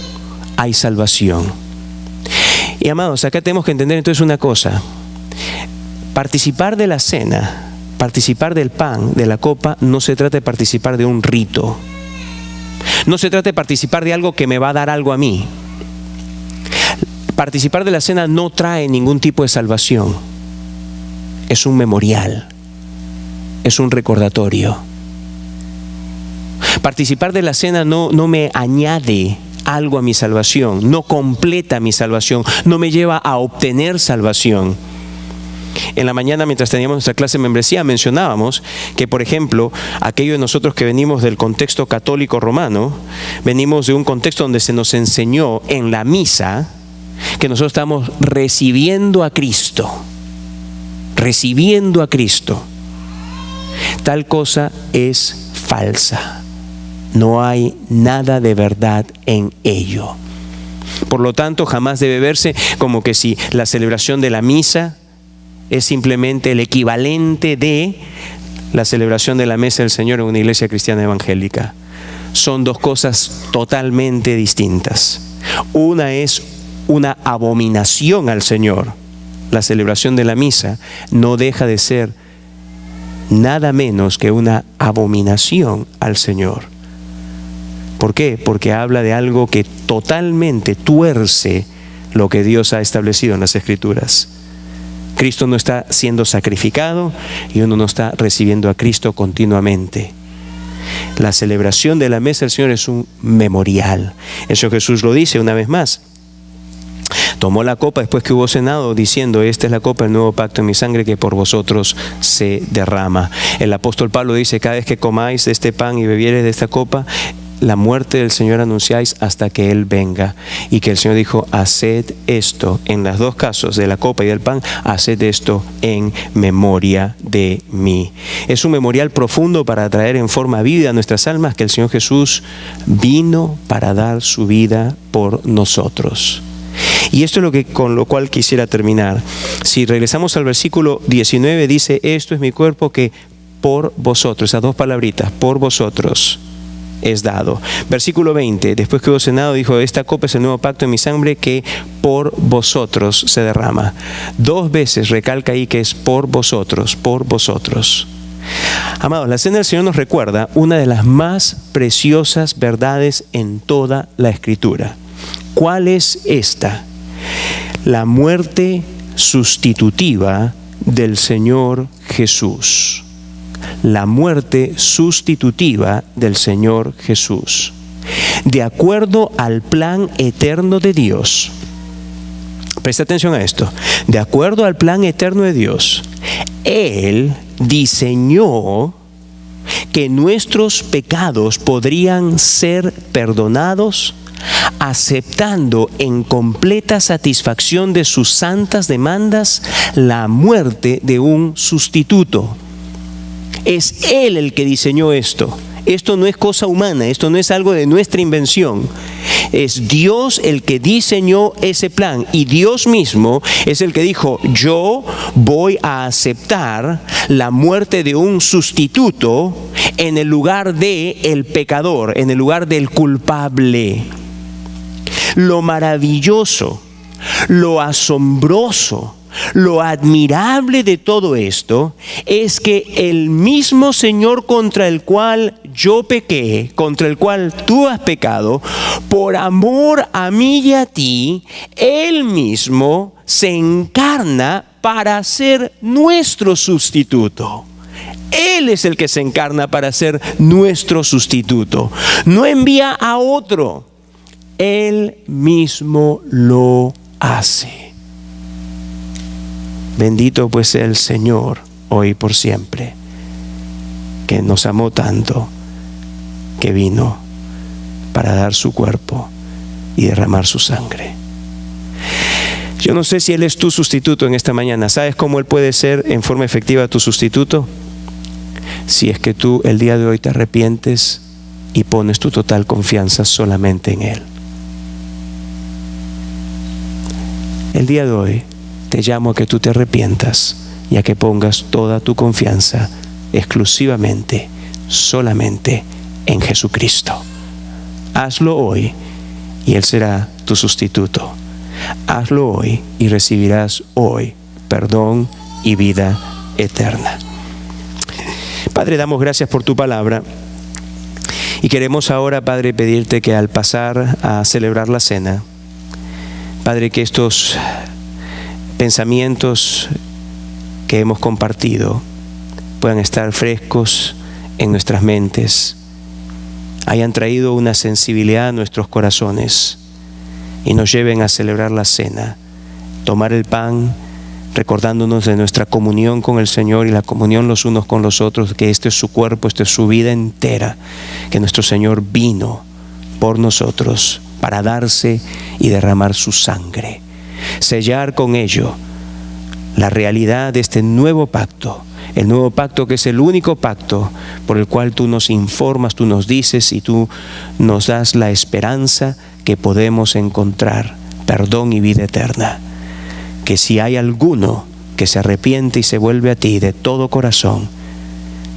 hay salvación. Y amados, acá tenemos que entender entonces una cosa: participar de la cena, participar del pan, de la copa, no se trata de participar de un rito, no se trata de participar de algo que me va a dar algo a mí. Participar de la cena no trae ningún tipo de salvación, es un memorial, es un recordatorio. Participar de la cena no me añade algo a mi salvación, no completa mi salvación, no me lleva a obtener salvación. En la mañana, mientras teníamos nuestra clase de membresía, mencionábamos que, por ejemplo, aquellos de nosotros que venimos del contexto católico romano, venimos de un contexto donde se nos enseñó en la misa que nosotros estamos recibiendo a Cristo. Recibiendo a Cristo. Tal cosa es falsa. No hay nada de verdad en ello. Por lo tanto, jamás debe verse como que si la celebración de la misa es simplemente el equivalente de la celebración de la mesa del Señor en una iglesia cristiana evangélica. Son dos cosas totalmente distintas. Una es una abominación al Señor. La celebración de la misa no deja de ser nada menos que una abominación al Señor. ¿Por qué? Porque habla de algo que totalmente tuerce lo que Dios ha establecido en las Escrituras. Cristo no está siendo sacrificado y uno no está recibiendo a Cristo continuamente. La celebración de la mesa del Señor es un memorial. Eso Jesús lo dice una vez más. Tomó la copa después que hubo cenado, diciendo: esta es la copa del nuevo pacto en mi sangre que por vosotros se derrama. El apóstol Pablo dice: cada vez que comáis de este pan y bebiereis de esta copa, la muerte del Señor anunciáis hasta que Él venga. Y que el Señor dijo: haced esto, en los dos casos, de la copa y del pan, haced esto en memoria de mí. Es un memorial profundo para traer en forma vívida a nuestras almas que el Señor Jesús vino para dar su vida por nosotros. Y esto es con lo cual quisiera terminar. Si regresamos al versículo 19, dice: esto es mi cuerpo que por vosotros, esas dos palabritas, por vosotros, es dado. Versículo 20, después que hubo cenado, dijo: esta copa es el nuevo pacto en mi sangre que por vosotros se derrama. 2 veces recalca ahí que es por vosotros, por vosotros. Amados, la cena del Señor nos recuerda una de las más preciosas verdades en toda la Escritura. ¿Cuál es esta? La muerte sustitutiva del Señor Jesús. La muerte sustitutiva del Señor Jesús. De acuerdo al plan eterno de Dios. Presta atención a esto. De acuerdo al plan eterno de Dios, Él diseñó que nuestros pecados podrían ser perdonados aceptando en completa satisfacción de sus santas demandas la muerte de un sustituto. Es Él el que diseñó esto. Esto no es cosa humana, esto no es algo de nuestra invención. Es Dios el que diseñó ese plan, y Dios mismo es el que dijo: yo voy a aceptar la muerte de un sustituto en el lugar de el pecador, en el lugar del culpable. Lo maravilloso, lo asombroso, lo admirable de todo esto es que el mismo Señor contra el cual yo pequé, contra el cual tú has pecado, por amor a mí y a ti, Él mismo se encarna para ser nuestro sustituto. Él es el que se encarna para ser nuestro sustituto. No envía a otro. Él mismo lo hace. Bendito pues sea el Señor hoy y por siempre, que nos amó tanto, que vino para dar su cuerpo y derramar su sangre. Yo no sé si Él es tu sustituto en esta mañana. ¿Sabes cómo Él puede ser en forma efectiva tu sustituto? Si es que tú el día de hoy te arrepientes y pones tu total confianza solamente en Él. El día de hoy te llamo a que tú te arrepientas y a que pongas toda tu confianza exclusivamente, solamente en Jesucristo. Hazlo hoy y Él será tu sustituto. Hazlo hoy y recibirás hoy perdón y vida eterna. Padre, damos gracias por tu palabra y queremos ahora, Padre, pedirte que al pasar a celebrar la cena, Padre, que estos pensamientos que hemos compartido puedan estar frescos en nuestras mentes, hayan traído una sensibilidad a nuestros corazones y nos lleven a celebrar la cena, tomar el pan, recordándonos de nuestra comunión con el Señor y la comunión los unos con los otros, que este es su cuerpo, esto es su vida entera, que nuestro Señor vino por nosotros para darse y derramar su sangre. Sellar con ello la realidad de este nuevo pacto, el nuevo pacto que es el único pacto por el cual tú nos informas, tú nos dices y tú nos das la esperanza que podemos encontrar perdón y vida eterna. Que si hay alguno que se arrepiente y se vuelve a ti de todo corazón,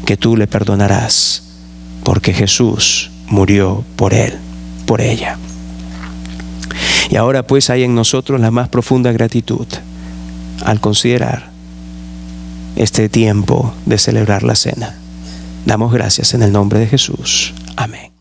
que tú le perdonarás, porque Jesús murió por él, por ella. Y ahora pues hay en nosotros la más profunda gratitud al considerar este tiempo de celebrar la cena. Damos gracias en el nombre de Jesús. Amén.